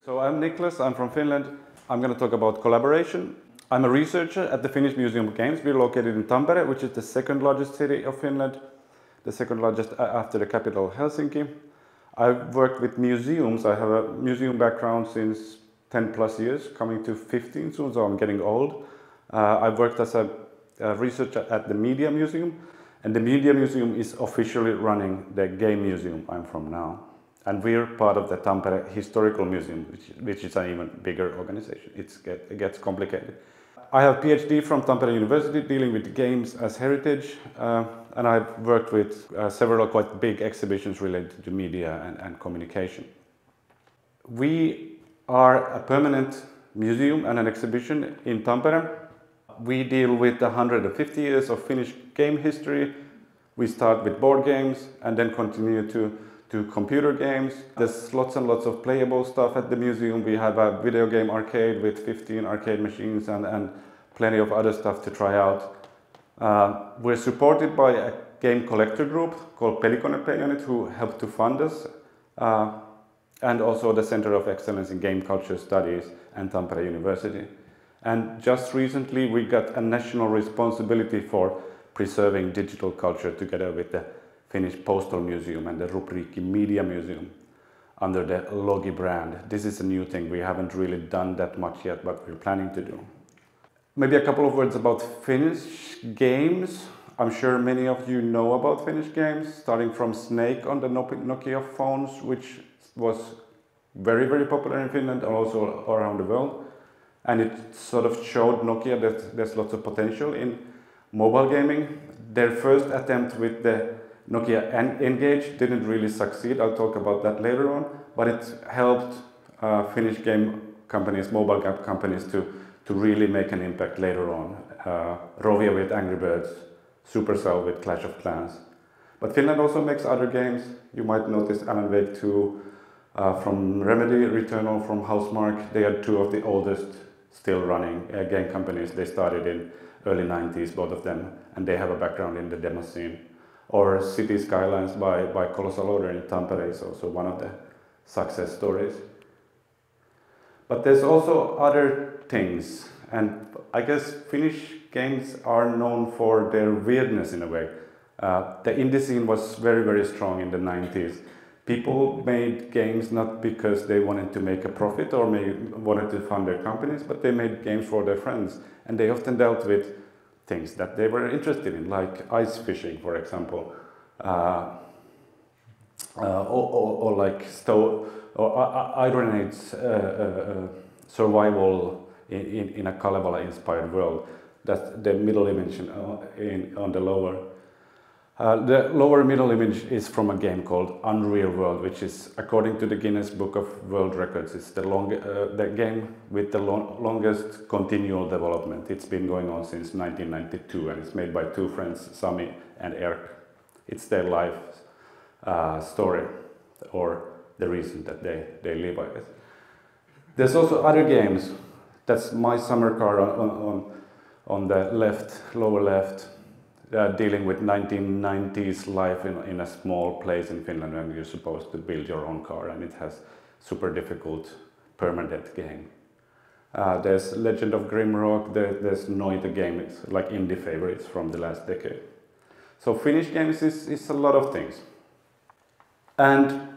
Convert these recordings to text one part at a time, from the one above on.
So I'm Niklas, I'm from Finland. I'm going to talk about collaboration. I'm a researcher at the Finnish Museum of Games. We're located in Tampere, which is the second largest city of Finland, the second largest after the capital Helsinki. I've worked with museums. I have a museum background since 10 plus years, coming to 15 soon, so I'm getting old. I've worked as a researcher at the Media Museum, and the Media Museum is officially running the Game Museum I'm from now. And we're part of the Tampere Historical Museum, which is an even bigger organization. It gets complicated. I have a PhD from Tampere University dealing with games as heritage, and I've worked with several quite big exhibitions related to media and communication. We are a permanent museum and an exhibition in Tampere. We deal with 150 years of Finnish game history. We start with board games and then continue to computer games. There's lots and lots of playable stuff at the museum. We have a video game arcade with 15 arcade machines and plenty of other stuff to try out. We're supported by a game collector group called Pelikonepeionit who helped to fund us, and also the Center of Excellence in Game Culture Studies and Tampere University. And just recently we got a national responsibility for preserving digital culture together with the Finnish Postal Museum and the Rubriikki Media Museum under the Logi brand. This is a new thing. We haven't really done that much yet, but we're planning to do. Maybe a couple of words about Finnish games. I'm sure many of you know about Finnish games, starting from Snake on the Nokia phones, which was very, very popular in Finland and also around the world. And it sort of showed Nokia that there's lots of potential in mobile gaming. Their first attempt with the Nokia N-Gage didn't really succeed. I'll talk about that later on, but it helped Finnish game companies, mobile game companies to really make an impact later on. Rovio with Angry Birds, Supercell with Clash of Clans. But Finland also makes other games. You might notice Alan Wake 2 from Remedy, Returnal from Housemarque. They are two of the oldest still running game companies. They started in early 90s, both of them, and they have a background in the demo scene. Or City Skylines by Colossal Order in Tampere is also one of the success stories. But there's also other things, and I guess Finnish games are known for their weirdness in a way. The indie scene was very, very strong in the 90s. People made games not because they wanted to make a profit or wanted to fund their companies, but they made games for their friends, and they often dealt with things that they were interested in, like ice fishing, for example, or like Iron Age survival in a Kalevala-inspired world. That's the middle image on the lower. The lower middle image is from a game called Unreal World, which is, according to the Guinness Book of World Records, it's the game with the longest continual development. It's been going on since 1992, and it's made by two friends, Sami and Erk. It's their life story, or the reason that they live, I guess. There's also other games. That's My Summer Car on the left, lower left. Dealing with 1990s life in a small place in Finland when you're supposed to build your own car, and it has super difficult permadeath game. There's Legend of Grimrock, there's Noita game, it's like indie favorites from the last decade. So Finnish games is a lot of things. And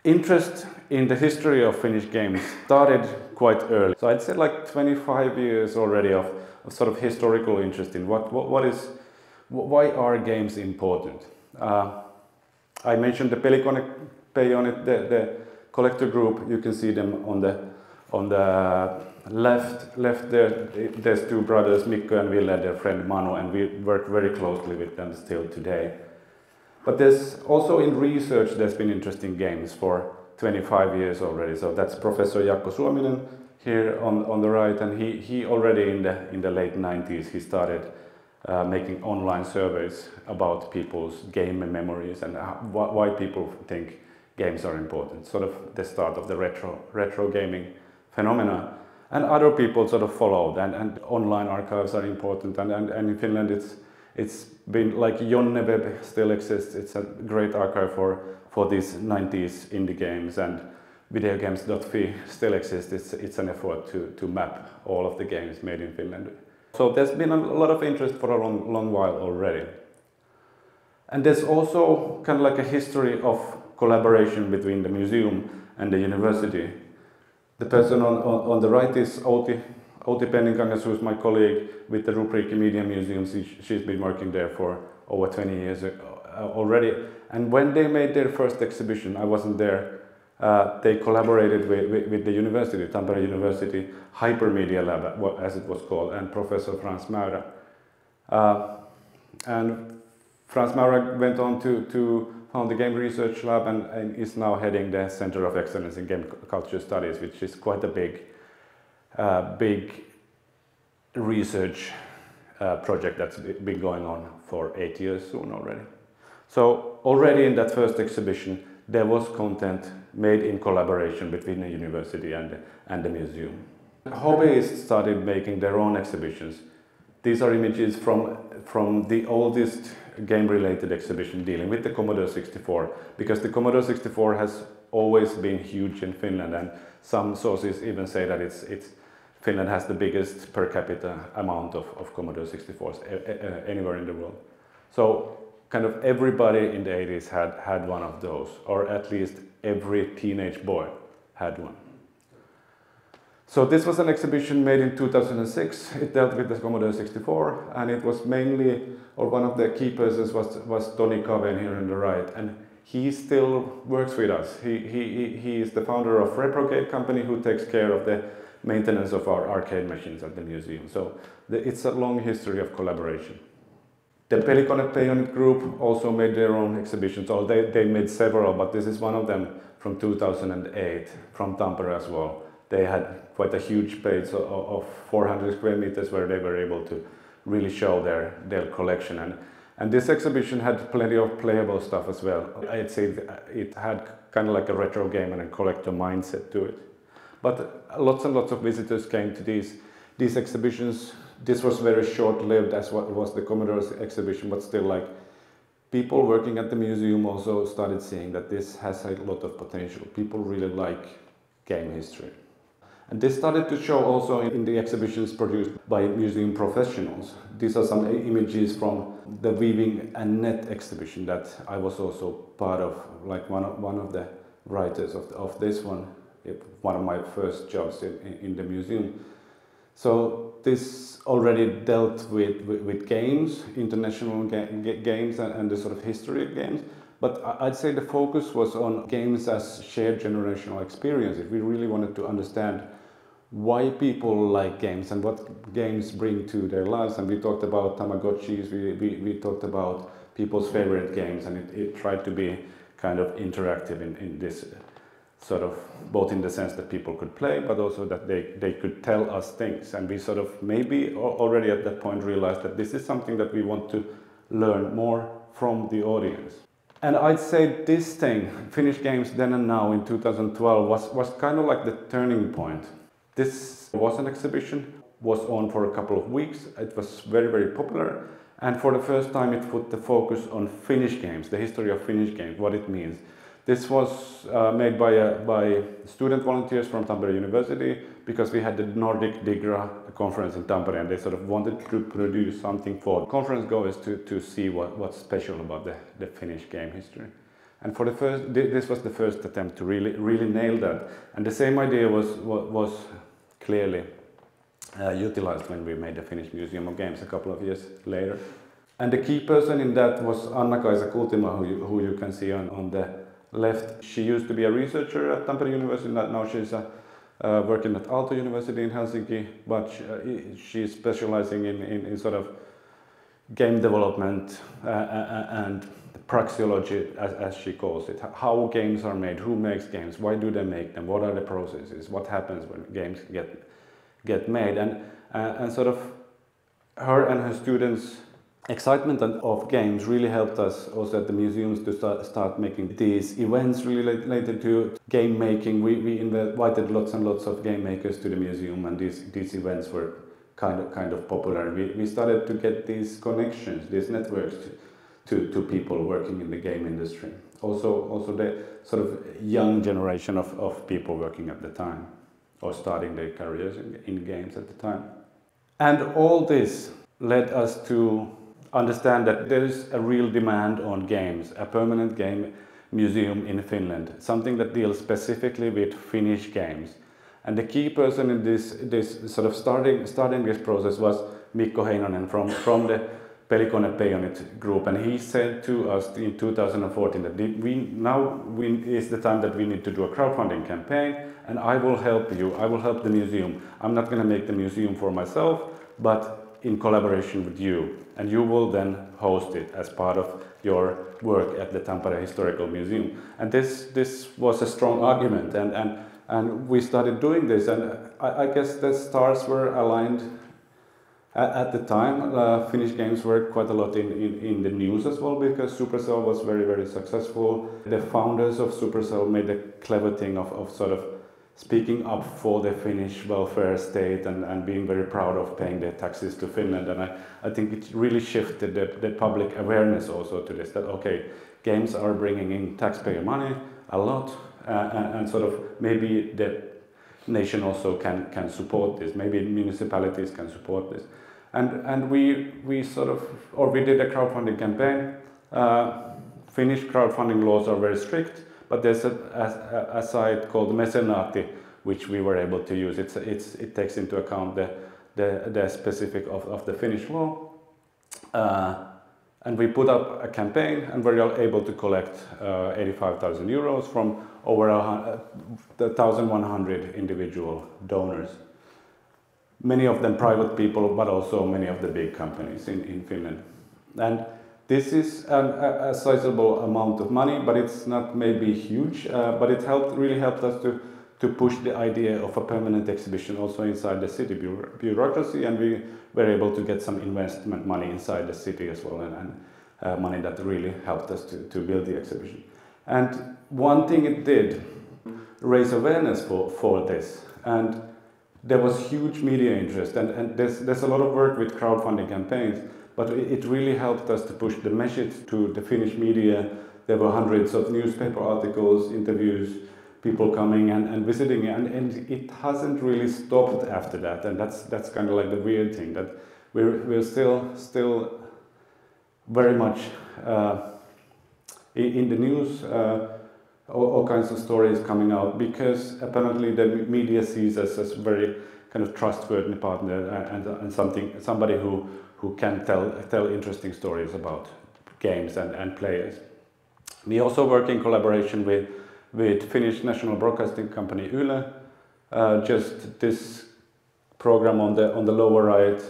interest in the history of Finnish games started quite early. So I'd say like 25 years already of sort of historical interest in why are games important? I mentioned the Pelikonepeionit, the collector group. You can see them on the left there. There's two brothers, Mikko and Ville, their friend Manu, and we work very closely with them still today. But there's also in research there's been interesting games for 25 years already. So that's Professor Jaakko Suominen here on the right, and he already in the late 90s he started making online surveys about people's game memories and why people think games are important. Sort of the start of the retro gaming phenomena. And other people sort of followed, and online archives are important. And in Finland it's been like Jonneweb still exists. It's a great archive for these 90s indie games, and videogames.fi still exists. It's an effort to map all of the games made in Finland. So there's been a lot of interest for a long while already. And there's also kind of like a history of collaboration between the museum and the university. The person on the right is Outi Penninkangas, who's my colleague with the rubric Media Museum. She's been working there for over 20 years already. And when they made their first exhibition, I wasn't there, they collaborated with the university, Tampere University Hypermedia Lab, as it was called, and Professor Frans Mäyrä. And Frans Mäyrä went on to found the Game Research Lab and is now heading the Center of Excellence in Game Culture Studies, which is quite a big research project that's been going on for 8 years soon already. So already in that first exhibition, there was content made in collaboration between the university and the museum. Hobbyists started making their own exhibitions. These are images from the oldest game-related exhibition dealing with the Commodore 64, because the Commodore 64 has always been huge in Finland, and some sources even say that Finland has the biggest per capita amount of Commodore 64s anywhere in the world. So kind of everybody in the 80s had one of those, or at least every teenage boy had one. So this was an exhibition made in 2006. It dealt with the Commodore 64, and it was mainly, or one of the key persons was Toni Kaven here on the right, and he still works with us. He is the founder of Reprogate company, who takes care of the maintenance of our arcade machines at the museum. So it's a long history of collaboration. The Pelikone Peionit group also made their own exhibitions. So they made several, but this is one of them from 2008 from Tampere as well. They had quite a huge space of 400 square meters where they were able to really show their collection. And this exhibition had plenty of playable stuff as well. I'd say it had kind of like a retro game and a collector mindset to it. But lots and lots of visitors came to these exhibitions. This was very short-lived, as what was the Commodore's exhibition, but still, like, people working at the museum also started seeing that this has a lot of potential. People really like game history. And this started to show also in the exhibitions produced by museum professionals. These are some images from the Weaving and Net exhibition that I was also part of, like one of the writers of this one, one of my first jobs in the museum. So this already dealt with games, international games and the sort of history of games. But I'd say the focus was on games as shared generational experiences. We really wanted to understand why people like games and what games bring to their lives. And we talked about Tamagotchis, we talked about people's favorite games, and it tried to be kind of interactive in this sort of, both in the sense that people could play, but also that they could tell us things. And we sort of maybe already at that point realized that this is something that we want to learn more from the audience. And I'd say this thing, Finnish Games Then and Now in 2012, was kind of like the turning point. This was an exhibition, was on for a couple of weeks. It was very, very popular. And for the first time it put the focus on Finnish games, the history of Finnish games, what it means. This was made by student volunteers from Tampere University, because we had the Nordic Digra conference in Tampere, and they sort of wanted to produce something for conference goers to see what's special about the Finnish game history. And for the first, this was the first attempt to really nail that. And the same idea was clearly utilized when we made the Finnish Museum of Games a couple of years later. And the key person in that was Anna-Kaisa Kultima, who you can see on the left. She used to be a researcher at Tampere University. Now she's working at Aalto University in Helsinki, but she's specializing in sort of game development and praxeology, as she calls it. How games are made, who makes games, why do they make them, what are the processes, what happens when games get made, and sort of her and her students' excitement of games really helped us also at the museums to start making these events related to game making. We invited lots and lots of game makers to the museum, and these events were kind of popular. We started to get these connections, these networks to people working in the game industry. Also the sort of young generation of people working at the time or starting their careers in games at the time. And all this led us to understand that there is a real demand on games, a permanent game museum in Finland, something that deals specifically with Finnish games. And the key person in this sort of starting this process was Mikko Heinonen from the Pelikone Peionit group, and he said to us in 2014 that now is the time that we need to do a crowdfunding campaign, and I will help you, I will help the museum. I'm not going to make the museum for myself, but in collaboration with you, and you will then host it as part of your work at the Tampere Historical Museum. And this was a strong argument, and we started doing this, and I guess the stars were aligned. At the time, Finnish games were quite a lot in the news as well, because Supercell was very, very successful. The founders of Supercell made the clever thing of sort of speaking up for the Finnish welfare state and being very proud of paying their taxes to Finland. And I think it really shifted the public awareness also to this, that okay, games are bringing in taxpayer money a lot, and sort of maybe the nation also can support this, maybe municipalities can support this. And we did a crowdfunding campaign. Finnish crowdfunding laws are very strict, but there's a site called Mesenaatti, which we were able to use. It takes into account the specific of the Finnish law. And we put up a campaign, and we were able to collect 85,000 euros from over 1,100 individual donors. Many of them private people, but also many of the big companies in Finland. And this is a sizable amount of money, but it's not maybe huge, but it really helped us to push the idea of a permanent exhibition also inside the city bureaucracy, and we were able to get some investment money inside the city as well, and money that really helped us to build the exhibition. And one thing it did, raise awareness for this, and there was huge media interest, and there's a lot of work with crowdfunding campaigns, but it really helped us to push the message to the Finnish media. There were hundreds of newspaper articles, interviews, people coming and visiting, and it hasn't really stopped after that. And that's kind of like the weird thing, that we're still very much in the news. All kinds of stories coming out, because apparently the media sees us as very kind of trustworthy partner and somebody who can tell interesting stories about games and players. We also work in collaboration with Finnish national broadcasting company Yle. Just this program on the lower right,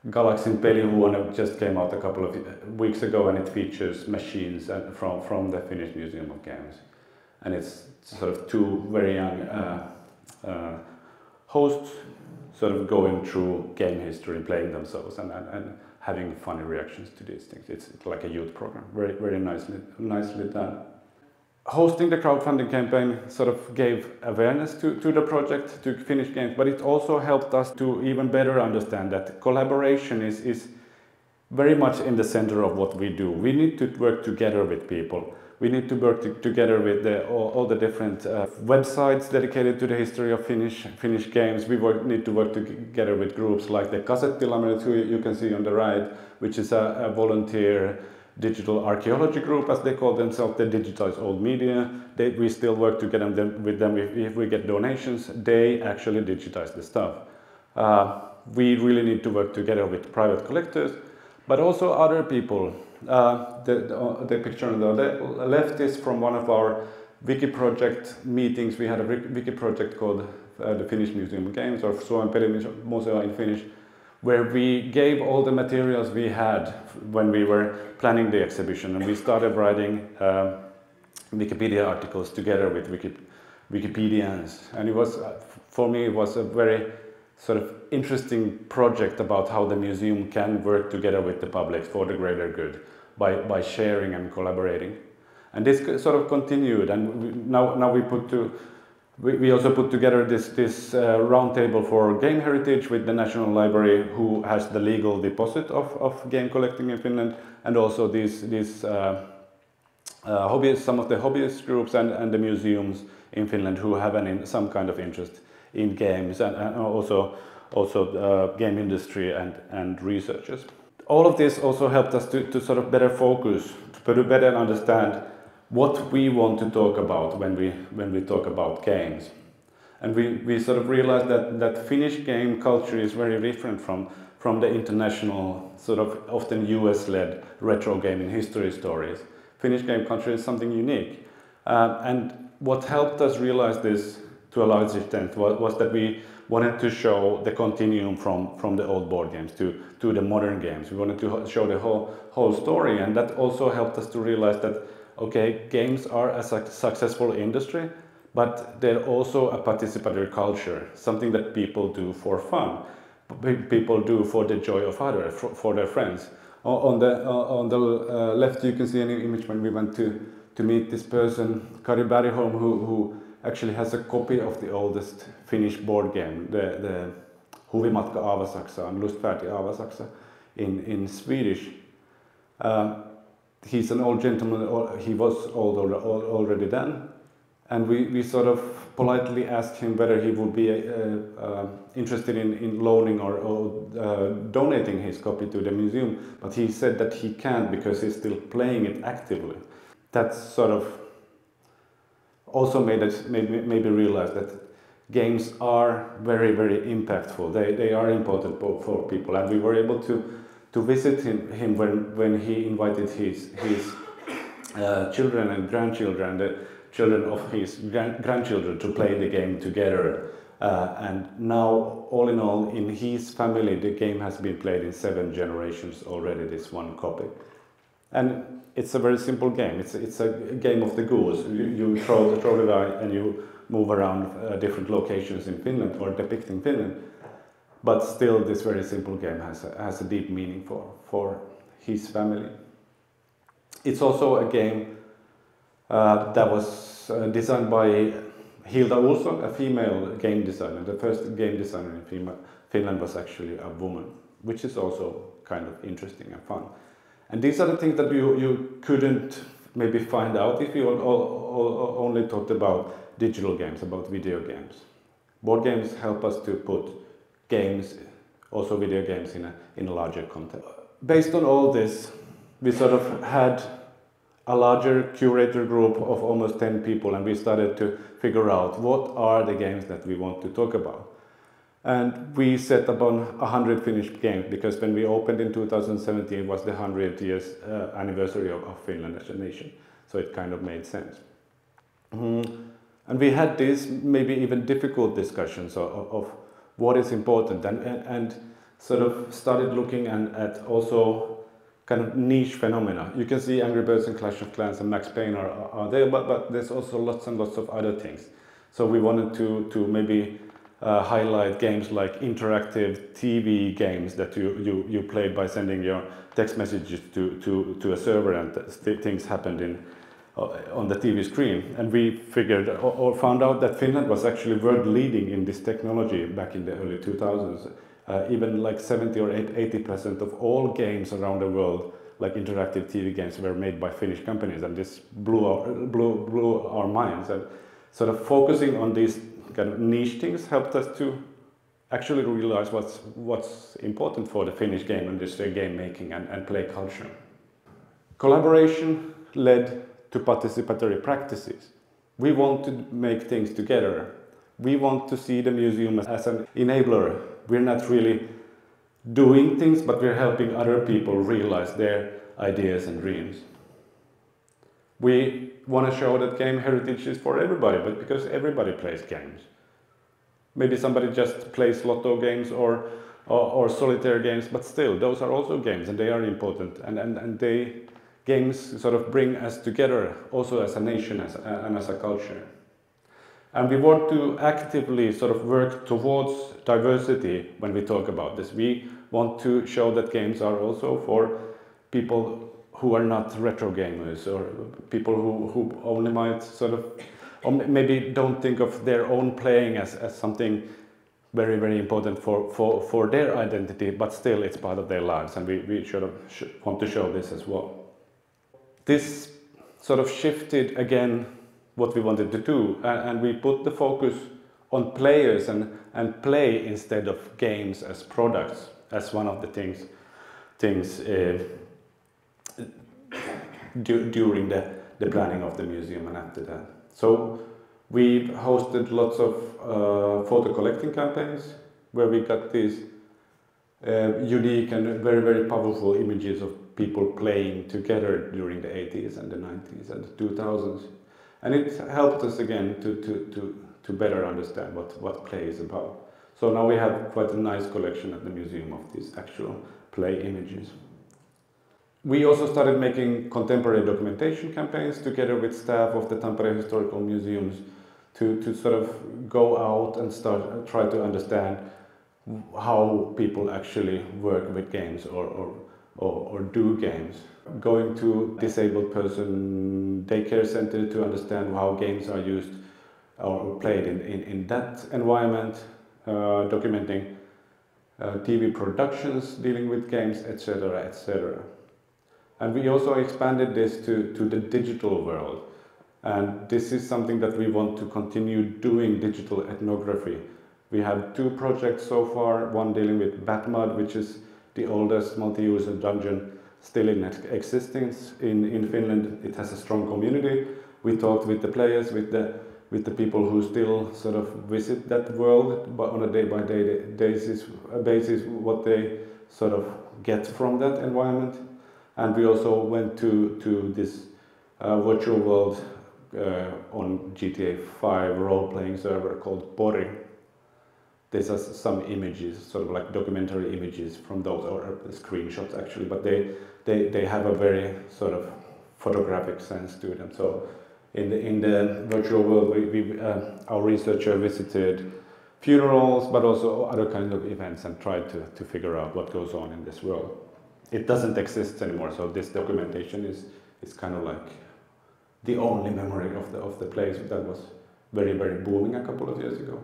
Galaksin Pelihuone, just came out a couple of weeks ago, and it features machines from the Finnish Museum of Games. And it's sort of two very young hosts sort of going through game history, playing themselves and having funny reactions to these things. It's like a youth program, very, very nicely done. Hosting the crowdfunding campaign sort of gave awareness to the project, to Finnish games, but it also helped us to even better understand that collaboration is very much in the center of what we do. We need to work together with people. We need to work together with all the different websites dedicated to the history of Finnish games. We need to work together with groups like the Kasettilameret, who you can see on the right, which is a volunteer digital archaeology group, as they call themselves. They digitize old media. We still work together with them. If we get donations, they actually digitize the stuff. We really need to work together with private collectors, but also other people. The picture on the left is from one of our wiki project meetings. We had a wiki project called the Finnish Museum of Games, or Suomen Pelimuseo in Finnish, where we gave all the materials we had when we were planning the exhibition, and we started writing Wikipedia articles together with Wikipedians. And it was, for me, it was a very sort of interesting project about how the museum can work together with the public for the greater good by sharing and collaborating. And this sort of continued, and now we put We also put together this roundtable for game heritage with the National Library, who has the legal deposit of game collecting in Finland, and also these some of the hobbyist groups and the museums in Finland who have some kind of interest in games, and also game industry and researchers. All of this also helped us to sort of better focus, to better understand what we want to talk about when we talk about games. And we sort of realized that Finnish game culture is very different from the international, sort of often US-led retro gaming history stories. Finnish game culture is something unique. And what helped us realize this to a large extent was that we wanted to show the continuum from the old board games to the modern games. We wanted to show the whole story, and that also helped us to realize that, okay, games are a successful industry, but they're also a participatory culture, something that people do for fun. People do for the joy of others, for their friends. On the left you can see an image when we went to meet this person, Kari Bergholm, who actually has a copy of the oldest Finnish board game, the Huvimatka Aavasaksa and Lustfärdig Aavasaksa in Swedish. He's an old gentleman, he was old already then, and we sort of politely asked him whether he would be interested in loaning or donating his copy to the museum, but he said that he can't because he's still playing it actively. That sort of also made us maybe realize that games are very, very impactful. They are important for people, and we were able to visit him when he invited his children and grandchildren, the children of his grandchildren, to play the game together. And now, all in all, in his family, the game has been played in 7 generations already, this one copy. And it's a very simple game. It's a game of the goose. You throw the die and you move around different locations in Finland or depicting Finland. But still, this very simple game has a deep meaning for his family. It's also a game that was designed by Hilda Olsson, a female game designer. The first game designer in Finland was actually a woman, which is also kind of interesting and fun. And these are the things that you couldn't maybe find out if you only talked about digital games, about video games. Board games help us to put games, also video games, in a larger context. Based on all this, we sort of had a larger curator group of almost 10 people, and we started to figure out what are the games that we want to talk about. And we set upon 100 Finnish games, because when we opened in 2017, it was the 100th years anniversary of Finland as a nation. So it kind of made sense. And we had these maybe even difficult discussions of what is important, and sort of started looking at also kind of niche phenomena. You can see Angry Birds and Clash of Clans and Max Payne are there, but there's also lots and lots of other things. So we wanted to maybe highlight games like interactive TV games that you played by sending your text messages to a server, and things happened on the TV screen. And we figured or found out that Finland was actually world leading in this technology back in the early 2000s. Even like 70 or 80% of all games around the world, like interactive TV games, were made by Finnish companies, and this blew our minds. And sort of focusing on these kind of niche things helped us to actually realize what's important for the Finnish game industry, game making and play culture. Collaboration led to participatory practices. We want to make things together. We want to see the museum as an enabler. We're not really doing things, but we're helping other people realize their ideas and dreams. We want to show that game heritage is for everybody, but because everybody plays games. Maybe somebody just plays lotto games or solitaire games, but still, those are also games, and they are important. And games sort of bring us together also as a nation and as a culture. And we want to actively sort of work towards diversity when we talk about this. We want to show that games are also for people who are not retro gamers, or people who only might sort of or maybe don't think of their own playing as something very, very important for their identity, but still it's part of their lives, and we want to show this as well. This sort of shifted again what we wanted to do, and we put the focus on players and play instead of games as products, as one of the things during the planning of the museum and after that. So we hosted lots of photo collecting campaigns where we got these unique and very, very powerful images of people playing together during the 80s and the 90s and the 2000s. And it helped us again to better understand what play is about. So now we have quite a nice collection at the museum of these actual play images. We also started making contemporary documentation campaigns together with staff of the Tampere Historical Museums to sort of go out and try to understand how people actually work with games or do games. Going to disabled person daycare center to understand how games are used or played in that environment, documenting TV productions dealing with games, etc., etc. And we also expanded this to the digital world. And this is something that we want to continue doing, digital ethnography. We have 2 projects so far, one dealing with Batmud, which is the oldest multi-user dungeon still in existence in Finland. It has a strong community. We talked with the players, with the people who still sort of visit that world, but on a day-by-day basis, what they sort of get from that environment. And we also went to this virtual world on GTA 5 role-playing server called Pori. There's some images, sort of like documentary images from those, or screenshots actually, but they have a very sort of photographic sense to them. So in the virtual world, our researcher visited funerals, but also other kinds of events, and tried to figure out what goes on in this world. It doesn't exist anymore, so this documentation is kind of like the only memory of the place that was very, very booming a couple of years ago.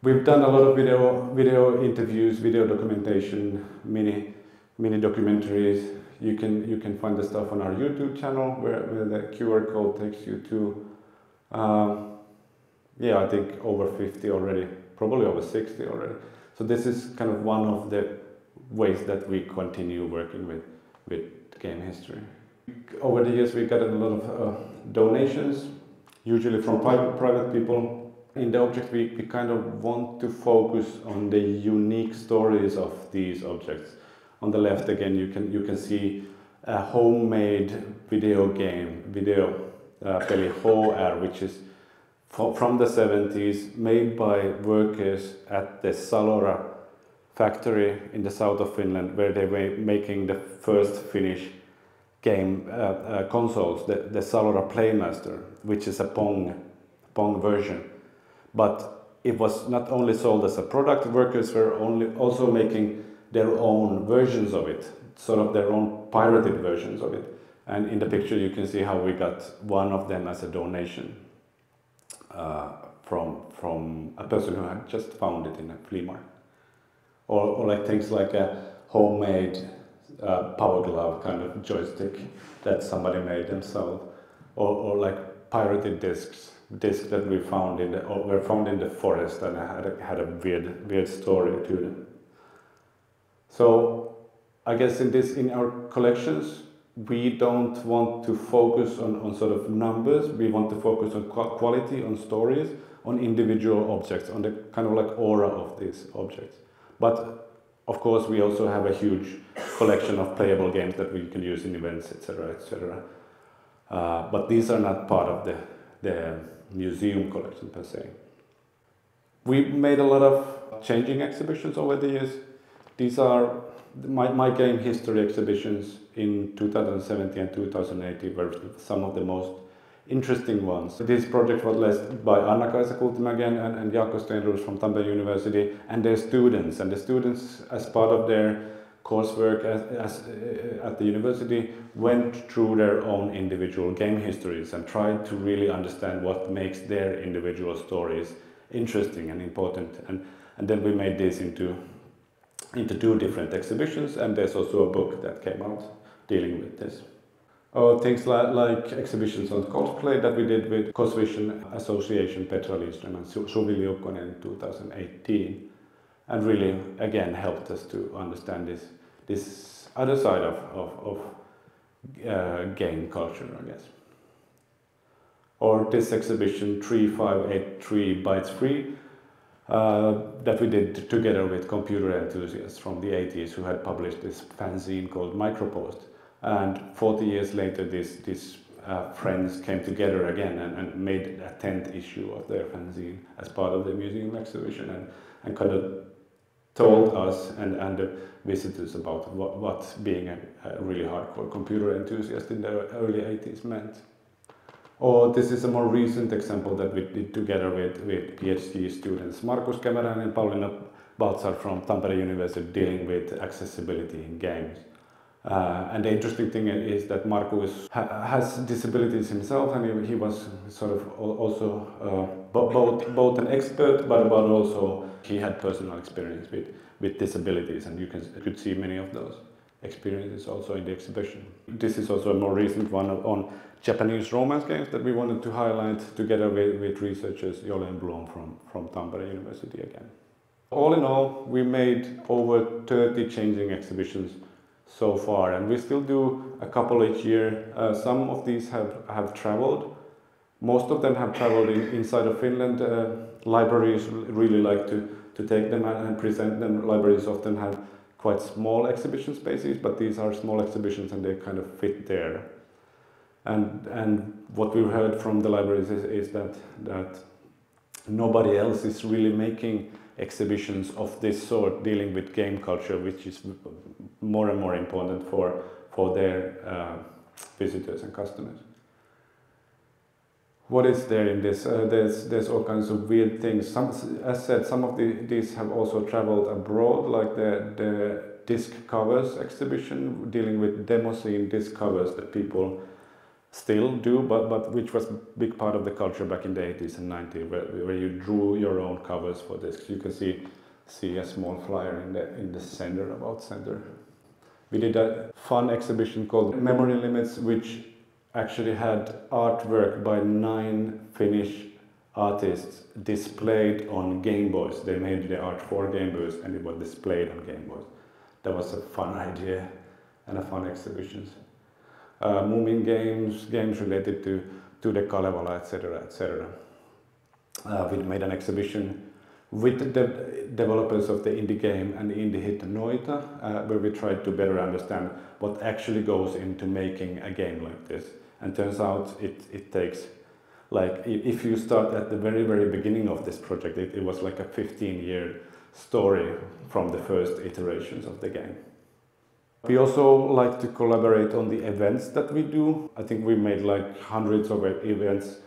We've done a lot of video interviews, video documentation, mini documentaries. You can find the stuff on our YouTube channel where the QR code takes you to, yeah, I think over 50 already, probably over 60 already. So this is kind of one of the ways that we continue working with game history. Over the years we've gotten a lot of donations, usually from private people. In the object we kind of want to focus on the unique stories of these objects. On the left again you can see a homemade video game, peli HR, which is from the 70s, made by workers at the Salora factory in the south of Finland, where they were making the first Finnish game consoles, the Salora Playmaster, which is a Pong version. But it was not only sold as a product, workers were also making their own versions of it, sort of their own pirated versions of it. And in the picture you can see how we got one of them as a donation from a person who had just found it in a flea market. Or like things like a homemade Power Glove kind of joystick that somebody made themselves, or like pirated discs that we found were found in the forest and had a weird story to them. So I guess in our collections we don't want to focus on sort of numbers. We want to focus on quality, on stories, on individual objects, on the kind of like aura of these objects. But of course we also have a huge collection of playable games that we can use in events, etc., etc. But these are not part of the museum collection per se. We made a lot of changing exhibitions over the years. These are my game history exhibitions in 2017 and 2018 were some of the most interesting ones. This project was led by Anna-Kaisa Kultimägen and Jaakko Stenroos from Tampere University and their students. And the students, as part of their coursework at the university went through their own individual game histories and tried to really understand what makes their individual stories interesting and important. And then we made this into 2 different exhibitions, and there's also a book that came out dealing with this. Things like exhibitions on cosplay that we did with Cosvision Association Petra Lindström and Suvi Liukkonen in 2018, and really again helped us to understand this other side of game culture, I guess. Or this exhibition 3583 Bytes Free that we did together with computer enthusiasts from the 80s who had published this fanzine called Micropost. And 40 years later, these friends came together again and made a 10th issue of their fanzine as part of the museum exhibition, and kind of told us and the visitors about what being a really hardcore computer enthusiast in the early 80s meant. Or this is a more recent example that we did together with PhD students Markus Kemeräinen and Pauliina Baltzar from Tampere University, dealing with accessibility in games. And the interesting thing is that Markus has disabilities himself, and he was sort of also both an expert, but also he had personal experience with disabilities, and you could see many of those experiences also in the exhibition. This is also a more recent one on Japanese romance games that we wanted to highlight together with researchers Jole and Blom from Tampere University again. All in all, we made over 30 changing exhibitions so far, and we still do a couple each year. Some of these have traveled. Most of them have traveled inside of Finland. Libraries really like to take them and present them. Libraries often have quite small exhibition spaces, but these are small exhibitions and they kind of fit there. And what we've heard from the libraries is that nobody else is really making exhibitions of this sort, dealing with game culture, which is more and more important for their visitors and customers. What is there in this? There's all kinds of weird things. As said, some of these have also traveled abroad, like the disc covers exhibition, dealing with demo scene disc covers that people still do, but which was a big part of the culture back in the 80s and 90s, where you drew your own covers for discs. You can see a small flyer in the center, about center. We did a fun exhibition called Memory Limits, which actually had artwork by 9 Finnish artists displayed on Game Boys. They made the art for Game Boys and it was displayed on Game Boys. That was a fun idea and a fun exhibition. Moving games related to the Kalevala, etc., etc. We made an exhibition with the developers of the indie game and indie hit Noita, where we tried to better understand what actually goes into making a game like this. And turns out it takes, like, if you start at the very, very beginning of this project, it was like a 15-year story from the first iterations of the game. We also like to collaborate on the events that we do. I think we made like hundreds of events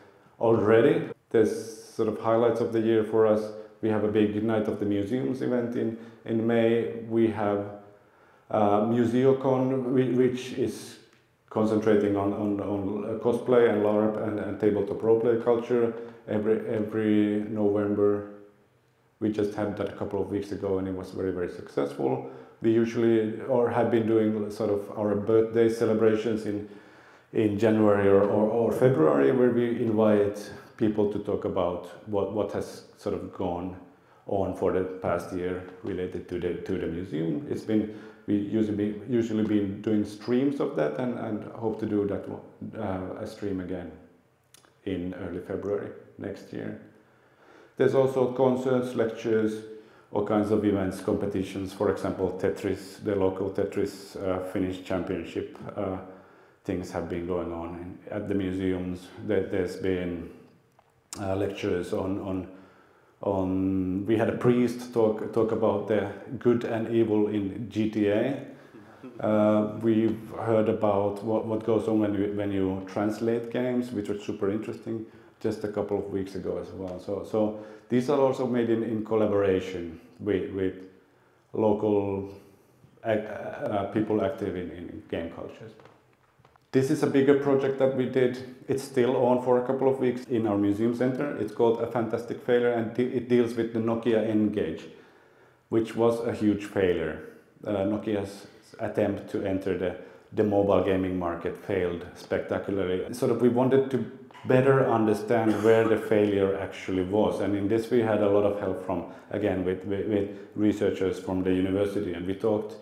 already. There's sort of highlights of the year for us. We have a big Night of the Museums event in May. We have MuseoCon, which is concentrating on cosplay and LARP and tabletop roleplay culture every November. We just had that a couple of weeks ago and it was very, very successful. We usually have been doing sort of our birthday celebrations in January or February, where we invite people to talk about what has sort of gone on for the past year related to the museum. We usually been doing streams of that and hope to do that a stream again in early February next year. There's also concerts, lectures, all kinds of events, competitions. For example, Tetris, the local Tetris Finnish championship things have been going on at the museums. There's been lectures on. We had a priest talk about the good and evil in GTA. We've heard about what goes on when you translate games, which was super interesting, just a couple of weeks ago as well. So these are also made in collaboration with local people active in game cultures. This is a bigger project that we did. It's still on for a couple of weeks in our museum center. It's called A Fantastic Failure, and it deals with the Nokia N-Gage, which was a huge failure. Nokia's attempt to enter the mobile gaming market failed spectacularly. Sort of we wanted to better understand where the failure actually was, and in this we had a lot of help from, again, with researchers from the university, and we talked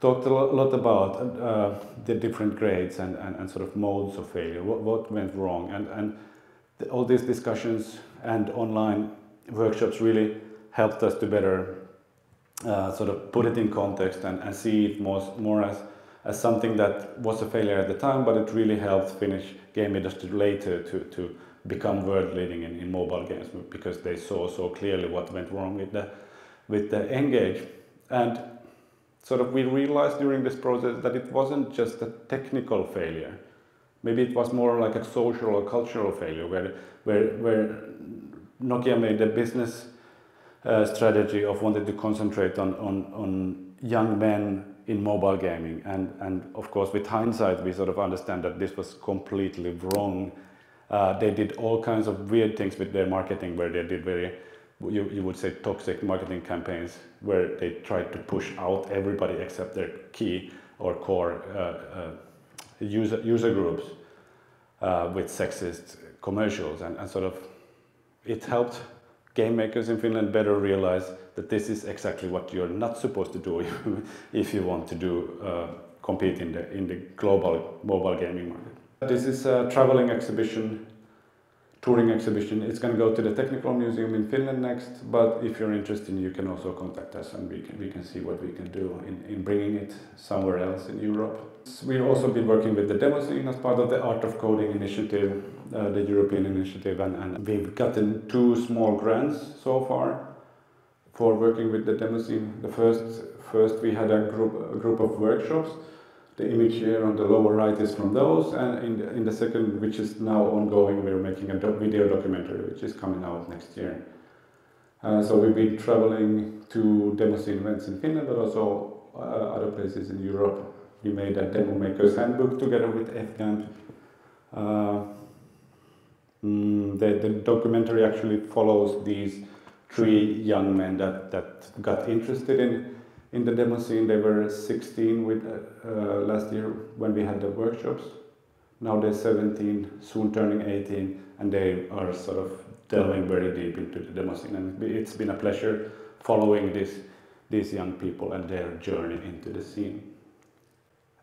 a lot about the different grades and sort of modes of failure, what went wrong, and all these discussions and online workshops really helped us to better sort of put it in context and see it more as something that was a failure at the time, but it really helped Finnish game industry later to become world leading in mobile games, because they saw so clearly what went wrong with the N-Gage. And sort of we realized during this process that it wasn't just a technical failure. Maybe it was more like a social or cultural failure where Nokia made a business strategy of wanting to concentrate on young men in mobile gaming, and of course with hindsight we sort of understand that this was completely wrong. They did all kinds of weird things with their marketing, where they did very, you would say, toxic marketing campaigns, where they tried to push out everybody except their key or core user groups with sexist commercials, and sort of it helped game makers in Finland better realize that this is exactly what you're not supposed to do if you want to compete in the global mobile gaming market. This is a traveling exhibition, touring exhibition. It's going to go to the Technical Museum in Finland next, but if you're interested, you can also contact us, and we can see what we can do in bringing it somewhere else in Europe. We've also been working with the demo scene as part of the Art of Coding initiative, the European initiative, and we've gotten 2 small grants so far for working with the demo scene. The first we had a group of workshops. The image here on the lower right is from those, and in the second, which is now ongoing, we're making a video documentary which is coming out next year. So we've been traveling to demo scene events in Finland, but also other places in Europe. We made a demo maker's handbook together with FGAMP. The documentary actually follows these 3 young men that got interested in the demo scene. They were 16 last year when we had the workshops. Now they're 17, soon turning 18, and they are sort of delving very deep into the demo scene. And it's been a pleasure following these young people and their journey into the scene.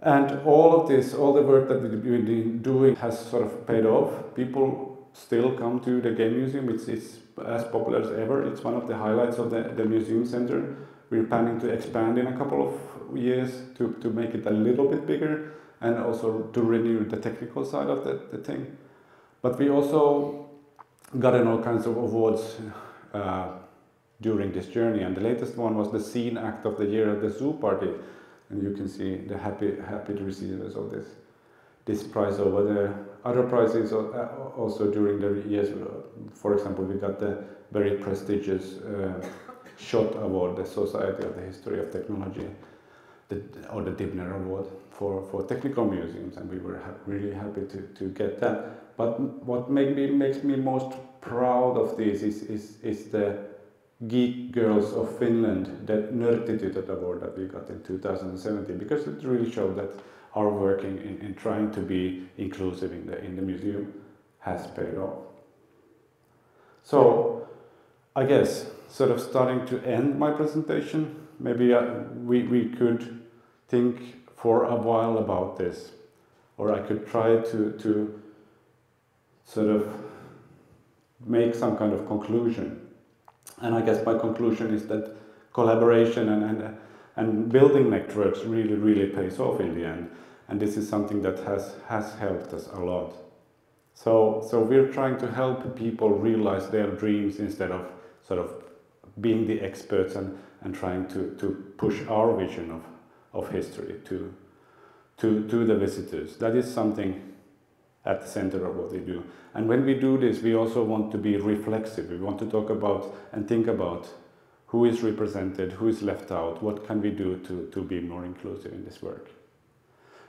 And all of this, all the work that we've been doing has sort of paid off. People still come to the game museum. It's as popular as ever. It's one of the highlights of the museum center. We're planning to expand in a couple of years to make it a little bit bigger, and also to renew the technical side of the thing. But we also gotten all kinds of awards during this journey, and the latest one was the Scene Act of the Year at the Zoo Party. And you can see the happy recipients of this prize over there. Other prizes also during the years. For example, we got the very prestigious SHOT Award, the Society of the History of Technology, or the Dibner Award for technical museums, and we were really happy to get that. But what makes me most proud of this is the Geek Girls of Finland, the Nörttitytöt Award that we got in 2017, because it really showed that our work in trying to be inclusive in the museum has paid off. So I guess, sort of starting to end my presentation, maybe we could think for a while about this, or I could try to sort of make some kind of conclusion. And I guess my conclusion is that collaboration and building networks really pays off in the end. And this is something that has helped us a lot. So we're trying to help people realize their dreams instead of sort of being the experts and trying to push our vision of history to the visitors. That is something at the center of what we do. And when we do this, we also want to be reflexive. We want to talk about and think about who is represented, who is left out, what can we do to be more inclusive in this work.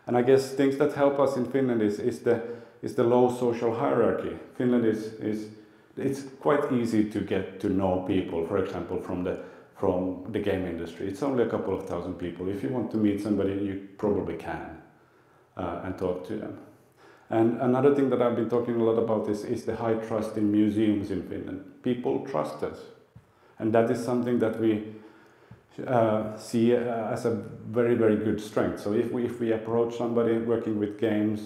And I guess things that help us in Finland is the low social hierarchy. Finland it's quite easy to get to know people, for example, from the game industry. It's only a couple of thousand people. If you want to meet somebody, you probably can and talk to them. And another thing that I've been talking a lot about is the high trust in museums in Finland. People trust us. And that is something that we see as a very, very good strength. So if we approach somebody working with games,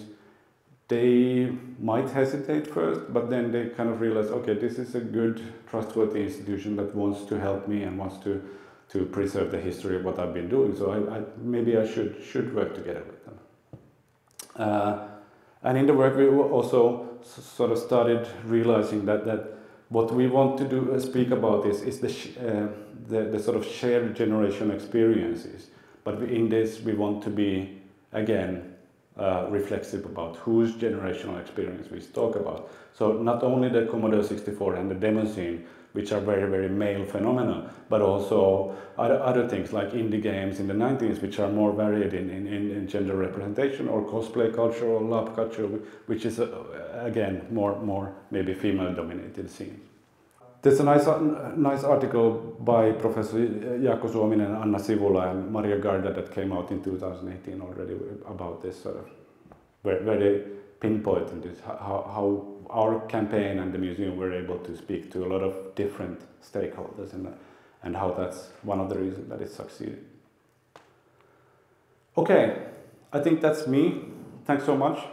they might hesitate first, but then they kind of realize, okay, this is a good, trustworthy institution that wants to help me and wants to preserve the history of what I've been doing. So maybe I should work together with them. And in the work, we also sort of started realizing that what we want to do, speak about is the sort of shared generation experiences. But in this, we want to be, again, reflexive about whose generational experience we talk about. So not only the Commodore 64 and the demo scene, which are very, very male phenomena, but also other things like indie games in the 90s, which are more varied in gender representation, or cosplay culture or lab culture, which is, again, more maybe female-dominated scene. There's a nice article by Professor Jaakko Suominen and Anna Sivula and Maria Garda that came out in 2018 already about this sort of very pinpointing this, how our campaign and the museum were able to speak to a lot of different stakeholders and how that's one of the reasons that it succeeded. Okay, I think that's me. Thanks so much.